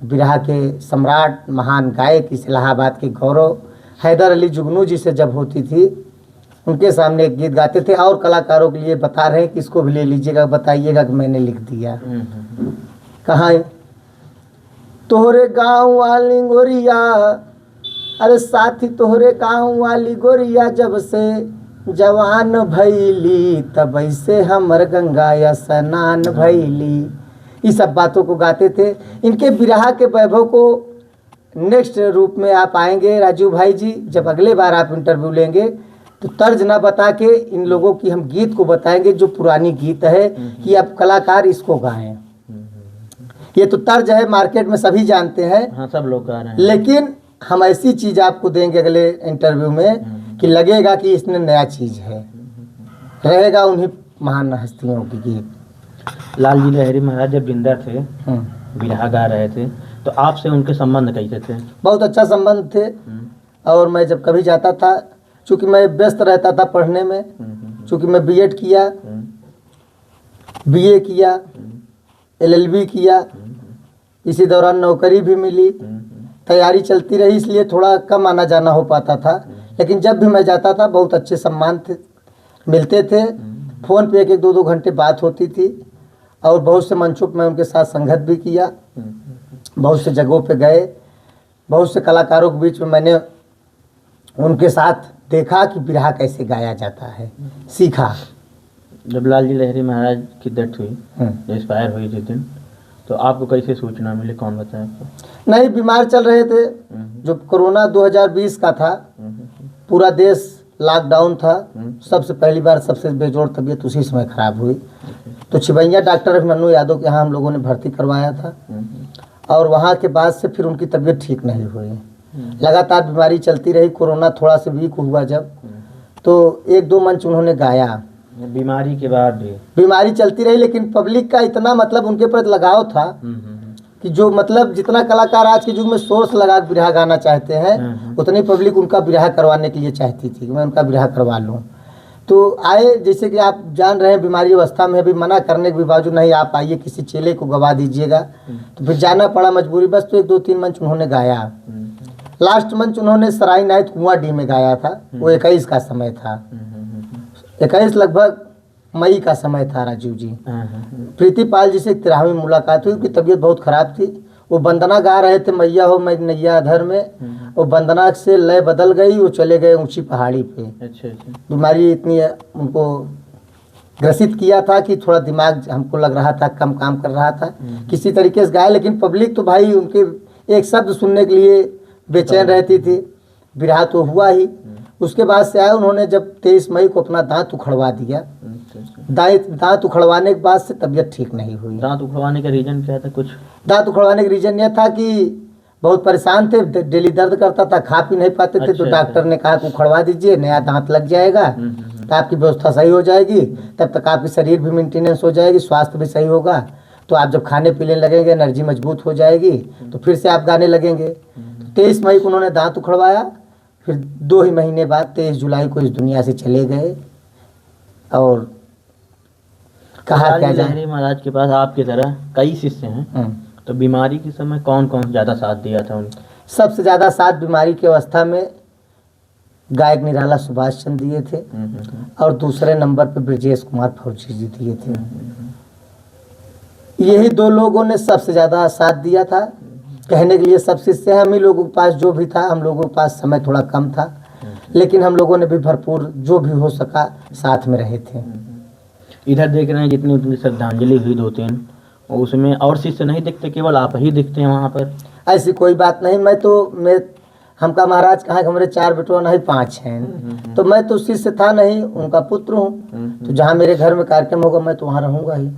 बिरहा के सम्राट महान गायक इस इलाहाबाद के गौरव हैदर अली जुगनू जी से जब होती थी, उनके सामने एक गीत गाते थे। और कलाकारों के लिए बता रहे हैं कि इसको भी ले लीजिएगा, बताइएगा कि मैंने लिख दिया। कहाँ है? तोहरे गाँव वाली गोरिया, अरे साथी तोहरे गाँव वाली गोरिया जब से जवान भैली, तब से हमर गंगा स्नान भैली। ये सब बातों को गाते थे। इनके बिरहा के वैभव को नेक्स्ट रूप में आप आएंगे राजू भाई जी, जब अगले बार आप इंटरव्यू लेंगे तो तर्ज ना बता के इन लोगों की हम गीत को बताएंगे, जो पुरानी गीत है कि अब कलाकार इसको गाएं। ये तो तर्ज है, मार्केट में सभी जानते हैं, हाँ सब लोग गा रहे हैं, लेकिन हम ऐसी चीज आपको देंगे अगले इंटरव्यू में कि लगेगा कि इसने नया चीज है, रहेगा उन्हीं महान हस्तियों की गीत। लाल जी लहरी महाराज जब जिंदा थे, बिरहा गा रहे थे, तो आपसे उनके संबंध कैसे थे? बहुत अच्छा संबंध थे। और मैं जब कभी जाता था, चूँकि मैं व्यस्त रहता था पढ़ने में, चूँकि मैं बीएड किया, बीए किया, एलएलबी किया, इसी दौरान नौकरी भी मिली, तैयारी चलती रही, इसलिए थोड़ा कम आना जाना हो पाता था। लेकिन जब भी मैं जाता था बहुत अच्छे सम्मान थे, मिलते थे। फ़ोन पे 1-2 घंटे बात होती थी। और बहुत से मंचों पर मैं उनके साथ संगत भी किया, बहुत से जगहों पे गए, बहुत से कलाकारों के बीच में मैंने उनके साथ देखा कि बिरहा कैसे गाया जाता है, सीखा। जब लाल जी लहरी महाराज की डेथ हुई, जो एक्सपायर हुई जिस दिन, तो आपको कैसे सूचना मिली, कौन बताया आपको? नहीं, बीमार चल रहे थे। जो कोरोना 2020 का था, पूरा देश लॉकडाउन था, सबसे पहली बार सबसे बेजोड़ तबीयत उसी समय खराब हुई। तो छिबैया डॉक्टर अभिमन्यु यादव के यहाँ हम लोगों ने भर्ती करवाया था। और वहाँ के बाद से फिर उनकी तबीयत ठीक नहीं हुई, लगातार बीमारी चलती रही। कोरोना थोड़ा सा वीक हुआ जब, तो 1-2 मंच उन्होंने गाया, बीमारी के बाद भी। बीमारी चलती रही, लेकिन पब्लिक का इतना मतलब उनके प्रति लगाव था कि जो मतलब जितना कलाकार आज के युग में सोर्स लगा के बिरहा गाना चाहते हैं, उतनी पब्लिक उनका बिरहा करवाने के लिए चाहती थी कि मैं उनका बिरहा करवा लूँ। तो आए, जैसे कि आप जान रहे हैं बीमारी अवस्था में भी मना करने के भी बावजूद नहीं आप आइए, किसी चेले को गवा दीजिएगा, तो फिर जाना पड़ा मजबूरी बस। तो 1-2-3 मंच उन्होंने गाया। लास्ट मंच उन्होंने सराय नायत कुआं डी में गाया था। वो 21 का समय था, 21 लगभग मई का समय था राजीव जी। प्रीति पाल जी से 13वीं मुलाकात हुई। उनकी तबीयत बहुत खराब थी। वो वंदना गा रहे थे, मैया हो मैं नैया अधर में। वो वंदना से लय बदल गई, वो चले गए ऊंची पहाड़ी पे। अच्छा। बीमारी इतनी उनको ग्रसित किया था कि थोड़ा दिमाग हमको लग रहा था कम काम कर रहा था। किसी तरीके से गाए, लेकिन पब्लिक तो भाई उनके एक शब्द सुनने के लिए बेचैन रहती थी। बिरहा तो हुआ ही। उसके बाद से आए, उन्होंने जब 23 मई को अपना दांत उखड़वा दिया। दांत उखड़वाने के बाद से तबीयत ठीक नहीं हुई। दांत उखड़वाने का रीजन क्या था? कुछ दांत उखड़वाने का रीजन यह था कि बहुत परेशान थे, डेली दर्द करता था, खा पी नहीं पाते थे। तो डॉक्टर ने कहा कि उखड़वा दीजिए, नया दांत लग जाएगा तो आपकी व्यवस्था सही हो जाएगी, तब तक आपकी शरीर भी मेंटेनेंस हो जाएगी, स्वास्थ्य भी सही होगा। तो आप जब खाने पीने लगेंगे, एनर्जी मजबूत हो जाएगी, तो फिर से आप गाने लगेंगे। 23 मई को उन्होंने दांत उखड़वाया। फिर 2 ही महीने बाद 23 जुलाई को इस दुनिया से चले गए। और कहा क्या जाए, महाराज के पास आपकी तरह कई शिष्य हैं, तो बीमारी के समय कौन कौन ज़्यादा साथ दिया था उनको? सबसे ज़्यादा साथ बीमारी की अवस्था में गायक निराला सुभाष चंद्र दिए थे, और दूसरे नंबर पर ब्रजेश कुमार फौजी जी दिए थे। यही 2 लोगों ने सबसे ज़्यादा साथ दिया था। कहने के लिए सब शिष्य हैं, हम ही लोगों के पास जो भी था, हम लोगों के पास समय थोड़ा कम था, लेकिन हम लोगों ने भी भरपूर जो भी हो सका साथ में रहे थे। इधर देख रहे हैं जितनी उतनी श्रद्धांजलि हुई 2-3, उसमें और शिष्य नहीं दिखते, केवल आप ही दिखते हैं वहाँ पर। ऐसी कोई बात नहीं। मैं हमका महाराज कहा कि हमारे 4 बेटों नहीं 5 हैं, तो मैं तो शिष्य था नहीं, उनका पुत्र हूँ। तो जहाँ मेरे घर में कार्यक्रम होगा मैं तो वहाँ रहूँगा ही।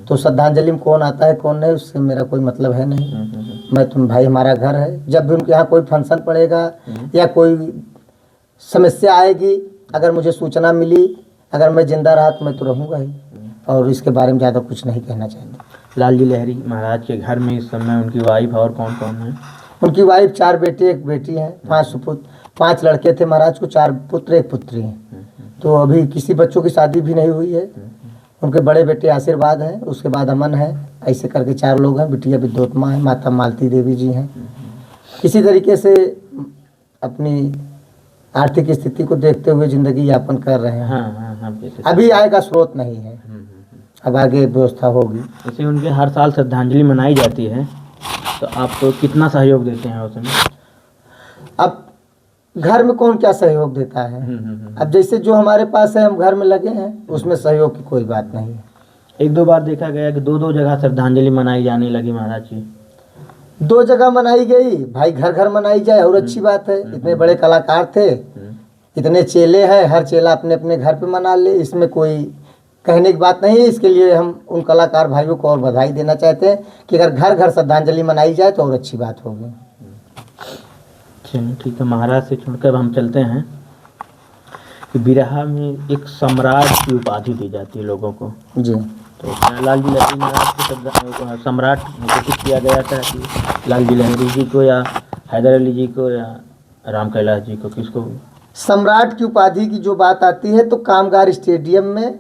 तो श्रद्धांजलि में कौन आता है कौन नहीं, उससे मेरा कोई मतलब है नहीं। मैं तुम भाई, हमारा घर है। जब भी उनके यहाँ कोई फंक्शन पड़ेगा या कोई समस्या आएगी, अगर मुझे सूचना मिली, अगर मैं जिंदा रहा तो मैं तो रहूँगा ही। और इसके बारे में ज़्यादा कुछ नहीं कहना चाहता। लालजी लहरी महाराज के घर में इस समय उनकी वाइफ और कौन कौन है? उनकी वाइफ 4 बेटे 1 बेटी है, 5 सुपुत्र, 5 लड़के थे महाराज को, 4 पुत्र 1 पुत्री हैं। तो अभी किसी बच्चों की शादी भी नहीं हुई है। उनके बड़े बेटे आशीर्वाद हैं, उसके बाद अमन है, ऐसे करके 4 लोग हैं। बिटिया विद्योत्मा है, माता मालती देवी जी हैं। किसी तरीके से अपनी आर्थिक स्थिति को देखते हुए जिंदगी यापन कर रहे हैं। अभी आय का स्रोत नहीं है, अब आगे व्यवस्था होगी। जैसे उनके हर साल श्रद्धांजलि मनाई जाती है, तो आप तो कितना सहयोग देते हैं उसमें? अब घर में कौन क्या सहयोग देता है? अब जैसे जो हमारे पास है हम घर में लगे हैं, उसमें सहयोग की कोई बात नहीं है। 1-2 बार देखा गया कि 2-2 जगह श्रद्धांजलि मनाई जाने लगी महाराज जी। 2 जगह मनाई गई भाई, घर घर मनाई जाए और अच्छी बात है। इतने बड़े कलाकार थे, इतने चेले हैं, हर चेला अपने अपने घर पे मना ले, इसमें कोई कहने की बात नहीं है। इसके लिए हम उन कलाकार भाइयों को और बधाई देना चाहते हैं कि अगर घर घर श्रद्धांजलि मनाई जाए तो और अच्छी बात होगी। चलिए ठीक है, महाराज से छोड़कर हम चलते हैं कि बिरहा में एक सम्राट की उपाधि दी जाती है लोगों को जी। तो लालजी लहरी महाराज को सम्राट घोषित किया गया था कि लालजी लहरी जी को या हैदर अली जी को या राम कैलाश जी को, किसको? सम्राट की उपाधि की जो बात आती है तो कामगार स्टेडियम में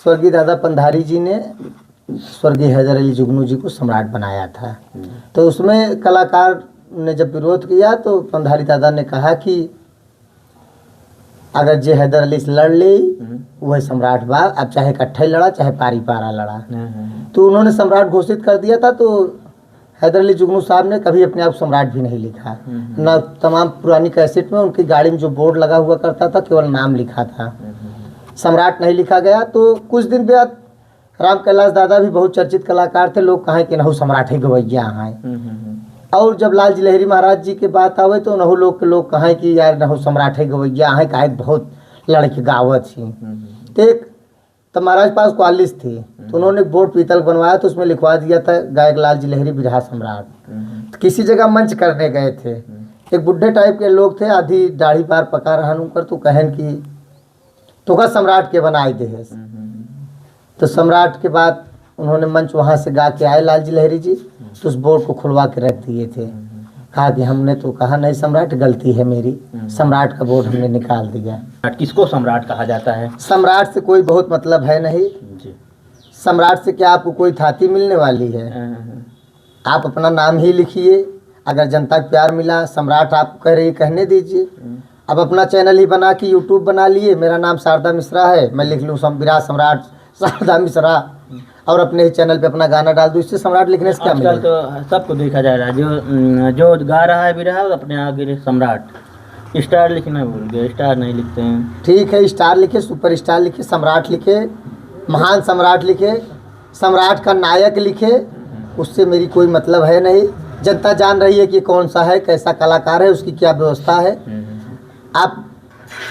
स्वर्गीय दादा पंधारी जी ने स्वर्गीय हैदर अली जुगनू जी को सम्राट बनाया था। तो उसमें कलाकार ने जब विरोध किया तो पंधारी दादा ने कहा कि अगर जे हैदर अली से लड़ ले वह सम्राट बा, अब चाहे इकट्ठा ही लड़ा चाहे पारी पारा लड़ा। तो उन्होंने सम्राट घोषित कर दिया था। तो हैदर अली जुगनू साहब ने कभी अपने आप सम्राट भी नहीं लिखा, ना तमाम पुरानी कैसेट में उनकी गाड़ी में जो बोर्ड लगा हुआ करता था केवल नाम लिखा था, सम्राट नहीं लिखा गया। तो कुछ दिन बाद राम कैलाश दादा भी बहुत चर्चित कलाकार थे, लोग कहें कि नहु सम्राट ही गवैया हैं। और जब लालजी लहरी महाराज जी के बात आवे तो नहु लोग के लोग कहें कि यार नहु सम्राट है गवैया हैं, कहे बहुत लड़के गावत थी। तो एक तब महाराज पास क्वालिस थी, तो उन्होंने बोर्ड पीतल बनवाया, तो उसमें लिखवा दिया था गायक लालजी लहरी बिरहा सम्राट। तो किसी जगह मंच करने गए थे, एक बुढ़े टाइप के लोग थे, आधी दाढ़ी पार पका रहन कर, तो कहन कि तो का सम्राट के बनाए दे है। तो सम्राट के बाद उन्होंने मंच वहाँ से गा के आए लालजी लहरी जी, तो उस बोर्ड को खुलवा के रख दिए थे। कहा कि हमने तो कहा नहीं सम्राट, गलती है मेरी, सम्राट का बोर्ड हमने निकाल दिया। किसको सम्राट कहा जाता है? सम्राट से कोई बहुत मतलब है नहीं जी। सम्राट से क्या आपको कोई थाती मिलने वाली है? आप अपना नाम ही लिखिए, अगर जनता को प्यार मिला, सम्राट आप कह रही कहने दीजिए। अब अपना चैनल ही बना के यूट्यूब बना लिए, मेरा नाम शारदा मिश्रा है, मैं लिख लूँ विराट सम्राट शारदा मिश्रा और अपने ही चैनल पे अपना गाना डाल दूँ, इससे सम्राट लिखने से क्या आजकल मिलेगा? तो सबको देखा जा रहा है, जो गा रहा है बिरहा अपने आगे सम्राट, स्टार लिखना भूल गए, स्टार नहीं लिखते हैं। ठीक है, स्टार लिखे, सुपर स्टार लिखे, सम्राट लिखे, महान सम्राट लिखे, सम्राट का नायक लिखे, उससे मेरी कोई मतलब है नहीं। जनता जान रही है कि कौन सा है, कैसा कलाकार है, उसकी क्या व्यवस्था है। आप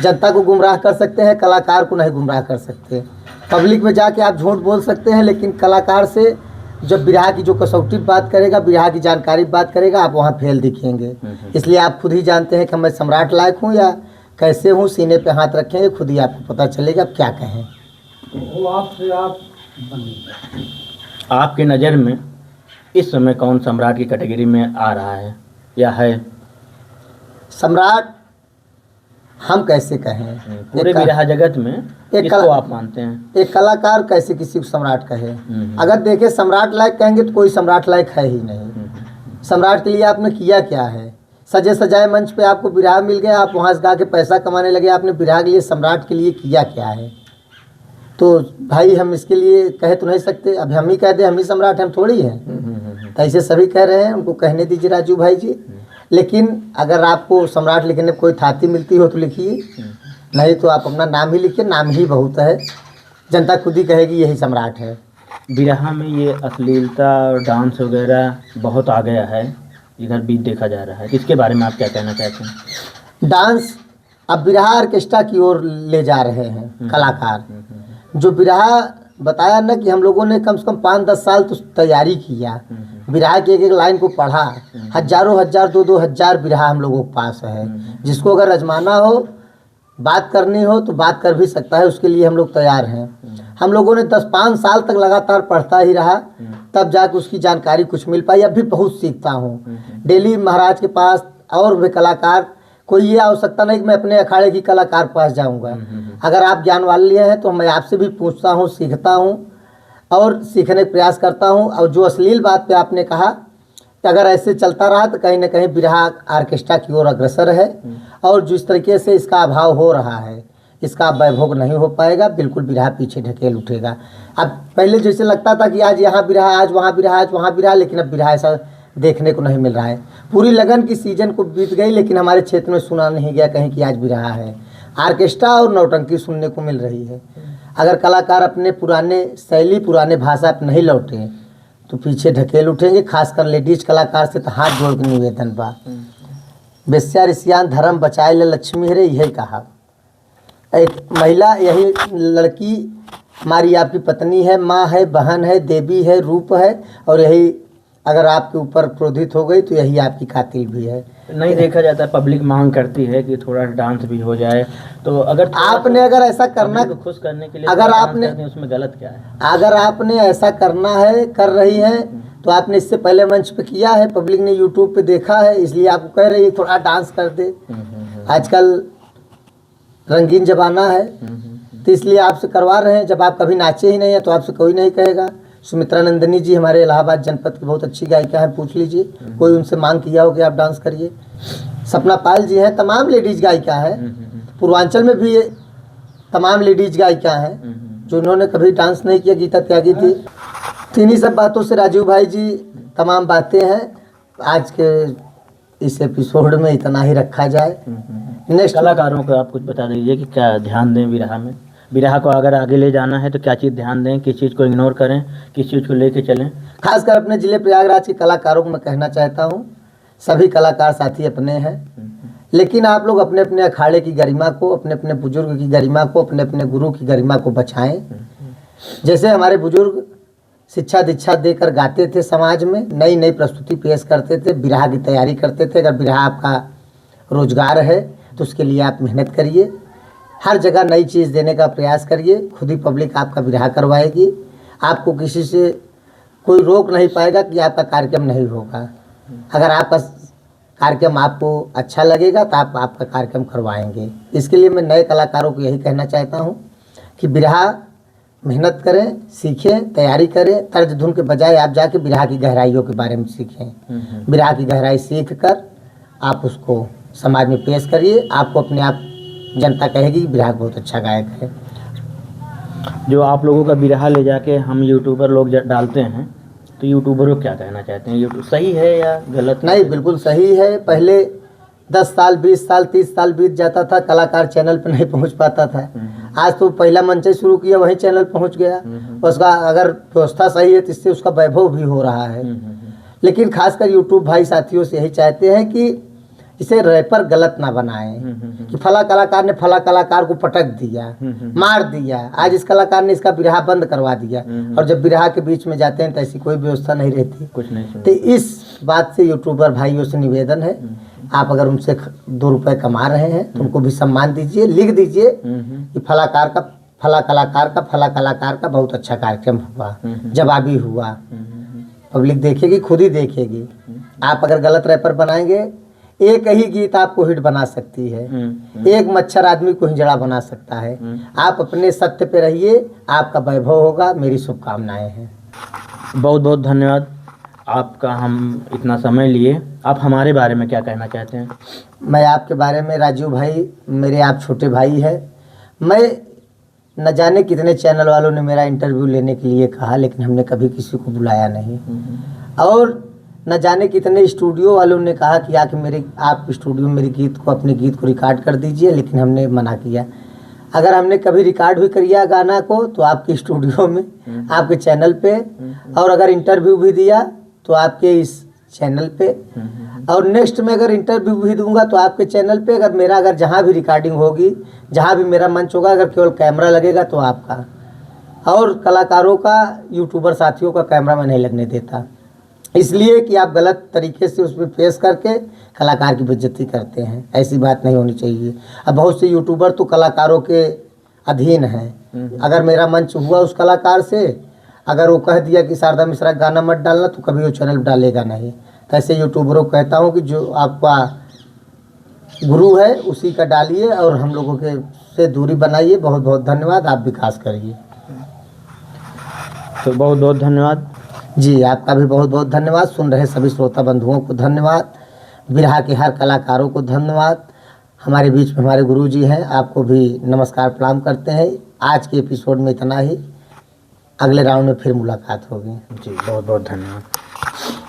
जनता को गुमराह कर सकते हैं, कलाकार को नहीं गुमराह कर सकते। पब्लिक में जाके आप झूठ बोल सकते हैं, लेकिन कलाकार से जब बिरहा की जो कसौटी बात करेगा, बिरहा की जानकारी बात करेगा, आप वहाँ फेल दिखेंगे। इसलिए आप खुद ही जानते हैं कि मैं सम्राट लायक हूँ या कैसे हूँ, सीने पे हाथ रखेंगे, खुद ही आपको पता चलेगा आप क्या कहें। आपके नज़र में इस समय कौन सम्राट की कैटेगरी में आ रहा है या है? सम्राट हम कैसे कहें? पूरे बिरहा जगत में किसको आप मानते हैं? एक कलाकार कैसे किसी को सम्राट कहे? अगर देखे सम्राट लायक कहेंगे तो कोई सम्राट लायक है ही नहीं। सम्राट के लिए आपने किया क्या है? सजे सजाए मंच पे आपको बिरहा मिल गया, आप वहाँ से गा के पैसा कमाने लगे, आपने बिरहा के लिए सम्राट के लिए किया क्या है? तो भाई हम इसके लिए कह तो नहीं सकते, अब हम ही कह दे हम ही सम्राट हैं, हम थोड़ी हैं। तो ऐसे सभी कह रहे हैं, उनको कहने दीजिए राजू भाई जी। लेकिन अगर आपको सम्राट लिखने में कोई थाती मिलती हो तो लिखिए, नहीं तो आप अपना नाम ही लिखिए, नाम ही बहुत है, जनता खुद ही कहेगी यही सम्राट है। बिरहा में ये अश्लीलता और डांस वगैरह बहुत आ गया है, इधर भी देखा जा रहा है, इसके बारे में आप क्या कहना चाहते हैं? डांस अब बिरहा ऑर्केस्ट्रा की ओर ले जा रहे हैं कलाकार। जो बिरहा बताया ना कि हम लोगों ने कम से कम 5-10 साल तो तैयारी किया, बिरहा की एक एक लाइन को पढ़ा, हजारों हजार 2-2 हजार बिरहा हम लोगों के पास है। जिसको अगर आजमाना हो, बात करनी हो तो बात कर भी सकता है, उसके लिए हम लोग तैयार हैं। हम लोगों ने 10-5 साल तक लगातार पढ़ता ही रहा, तब जाके उसकी जानकारी कुछ मिल पाई। अब भी बहुत सीखता हूँ डेली महाराज के पास, और भी कलाकार, कोई ये आवश्यकता नहीं कि मैं अपने अखाड़े की कलाकार पास जाऊंगा। अगर आप ज्ञान वाले हैं तो मैं आपसे भी पूछता हूँ, सीखता हूँ और सीखने का प्रयास करता हूँ। और जो अश्लील बात पे आपने कहा कि अगर ऐसे चलता रहा तो कहीं ना कहीं बिरहा ऑर्केस्ट्रा की ओर अग्रसर है, और जिस तरीके से इसका अभाव हो रहा है, इसका वैभोग नहीं हो पाएगा, बिल्कुल बिरहा पीछे ढकेल उठेगा। अब पहले जैसे लगता था कि आज यहाँ बिरहा, आज वहाँ बिरहा, आज वहाँ बिरहा, लेकिन अब बिरहा ऐसा देखने को नहीं मिल रहा है। पूरी लगन की सीजन को बीत गई, लेकिन हमारे क्षेत्र में सुना नहीं गया कहीं कि आज बिरहा है। ऑर्केस्ट्रा और नौटंकी सुनने को मिल रही है। अगर कलाकार अपने पुराने शैली, पुराने भाषा पर नहीं लौटे तो पीछे ढकेल उठेंगे। खासकर लेडीज कलाकार से तो हाथ जोड़ के निवेदन बा, बेस्या ऋषियान धर्म बचाए ले लक्ष्मी रे, यही कहा। एक महिला, यही लड़की हमारी आपकी पत्नी है, माँ है, बहन है, देवी है, रूप है, और यही अगर आपके ऊपर क्रोधित हो गई तो यही आपकी कातिल भी है। नहीं देखा जाता, पब्लिक मांग करती है कि थोड़ा डांस भी हो जाए, तो अगर आपने अगर ऐसा करना, खुश करने के लिए अगर आपने, उसमें गलत क्या है? अगर आपने ऐसा करना है, कर रही है, तो आपने इससे पहले मंच पे किया है, पब्लिक ने यूट्यूब पे देखा है, इसलिए आपको कह रही है थोड़ा डांस कर दे। आजकल रंगीन जमाना है, तो इसलिए आपसे करवा रहे हैं। जब आप कभी नाचे ही नहीं है तो आपसे कोई नहीं कहेगा। सुमित्रा नंदिनी जी हमारे इलाहाबाद जनपद की बहुत अच्छी गायिका है, पूछ लीजिए, कोई उनसे मांग किया हो कि आप डांस करिए। सपना पाल जी हैं, तमाम लेडीज गायिका है। पूर्वांचल में भी तमाम लेडीज गायिका हैं जो उन्होंने कभी डांस नहीं किया, गीता त्यागी थी। तो इन्हीं सब बातों से राजीव भाई जी तमाम बातें हैं। आज के इस एपिसोड में इतना ही रखा जाए। नेक्स्ट कलाकारों को आप कुछ बता दीजिए कि क्या ध्यान दें बिरहा में, बिरहा को अगर आगे ले जाना है तो क्या चीज़ ध्यान दें, किस चीज़ को इग्नोर करें, किस चीज़ को लेके चलें? खासकर अपने जिले प्रयागराज के कलाकारों को मैं कहना चाहता हूँ, सभी कलाकार साथी अपने हैं, लेकिन आप लोग अपने अपने अखाड़े की गरिमा को, अपने अपने बुजुर्ग की गरिमा को, अपने अपने गुरु की गरिमा को बचाएं। जैसे हमारे बुजुर्ग शिक्षा दीक्षा देकर गाते थे, समाज में नई नई प्रस्तुति पेश करते थे, बिरहा की तैयारी करते थे। अगर बिरहा आपका रोजगार है तो उसके लिए आप मेहनत करिए, हर जगह नई चीज़ देने का प्रयास करिए, खुद ही पब्लिक आपका बिरहा करवाएगी। आपको किसी से कोई रोक नहीं पाएगा कि आपका कार्यक्रम नहीं होगा। अगर आपका कार्यक्रम आपको अच्छा लगेगा तो आप आपका कार्यक्रम करवाएंगे। इसके लिए मैं नए कलाकारों को यही कहना चाहता हूँ कि बिरहा मेहनत करें, सीखें, तैयारी करें। तर्ज धुन के बजाय आप जाके बिरहा की गहराइयों के बारे में सीखें। बिरहा की गहराई सीख कर आप उसको समाज में पेश करिए। आपको अपने आप जनता कहेगी कि बिरहा बहुत अच्छा गायक है। जो आप लोगों का बिरहा ले जाके हम यूट्यूबर लोग डालते हैं, तो यूट्यूबर को क्या कहना चाहते हैं? यूट्यूब सही है या गलत? नहीं, बिल्कुल सही है। पहले 10 साल, 20 साल, 30 साल बीत जाता था, कलाकार चैनल पर नहीं पहुंच पाता था। आज तो पहला मंच शुरू किया, वहीं चैनल पहुंच गया। उसका अगर व्यवस्था सही है तो इससे उसका वैभव भी हो रहा है। लेकिन खासकर यूट्यूब भाई साथियों से यही चाहते हैं कि इसे रैपर गलत ना बनाएं कि फला कलाकार ने फला कलाकार को पटक दिया, मार दिया, आज इस कलाकार ने इसका बिरहा बंद करवा दिया। और जब बिरहा के बीच में जाते हैं तो ऐसी कोई व्यवस्था नहीं रहती, कुछ नहीं। तो इस बात से यूट्यूबर भाइयों से निवेदन है, आप अगर उनसे 2 रुपए कमा रहे हैं तो उनको भी सम्मान दीजिए, लिख दीजिए कि फला कलाकार का बहुत अच्छा कार्यक्रम हुआ, जवाबी हुआ। पब्लिक देखेगी, खुद ही देखेगी। आप अगर गलत रैपर बनाएंगे, एक ही गीत आपको हिट बना सकती है, एक मच्छर आदमी को हिंजड़ा बना सकता है। आप अपने सत्य पे रहिए, आपका वैभव होगा। मेरी शुभकामनाएं हैं। बहुत बहुत धन्यवाद आपका, हम इतना समय लिए। आप हमारे बारे में क्या कहना चाहते हैं? मैं आपके बारे में, राजू भाई मेरे आप छोटे भाई हैं। मैं न जाने कितने चैनल वालों ने मेरा इंटरव्यू लेने के लिए कहा, लेकिन हमने कभी किसी को बुलाया नहीं। और न जाने कितने स्टूडियो वालों ने कहा कि आके आप स्टूडियो में अपने गीत को रिकॉर्ड कर दीजिए, लेकिन हमने मना किया। अगर हमने कभी रिकॉर्ड भी किया गाना को तो आपके स्टूडियो में, आपके चैनल पे, और अगर इंटरव्यू भी दिया तो आपके इस चैनल पे, और नेक्स्ट में अगर इंटरव्यू भी दूंगा तो आपके चैनल पे। अगर जहाँ भी रिकॉर्डिंग होगी, जहाँ भी मेरा मंच होगा, अगर केवल कैमरा लगेगा तो आपका, और कलाकारों का, यूट्यूबर साथियों का कैमरा मैं नहीं लगने देता, इसलिए कि आप गलत तरीके से उसमें पेश करके कलाकार की बेइज्जती करते हैं। ऐसी बात नहीं होनी चाहिए। अब बहुत से यूट्यूबर तो कलाकारों के अधीन हैं। अगर मेरा मंच हुआ उस कलाकार से, अगर वो कह दिया कि शारदा मिश्रा गाना मत डालना, तो कभी वो चैनल डालेगा नहीं। तो ऐसे यूट्यूबरों को कहता हूँ कि जो आपका गुरु है उसी का डालिए और हम लोगों के से दूरी बनाइए। बहुत बहुत धन्यवाद। आप विकास करिए। तो बहुत बहुत धन्यवाद जी, आपका भी बहुत बहुत धन्यवाद। सुन रहे सभी श्रोता बंधुओं को धन्यवाद। बिरहा के हर कलाकारों को धन्यवाद। हमारे बीच में हमारे गुरुजी हैं, आपको भी नमस्कार प्रणाम करते हैं। आज के एपिसोड में इतना ही। अगले राउंड में फिर मुलाकात होगी। जी, बहुत बहुत धन्यवाद।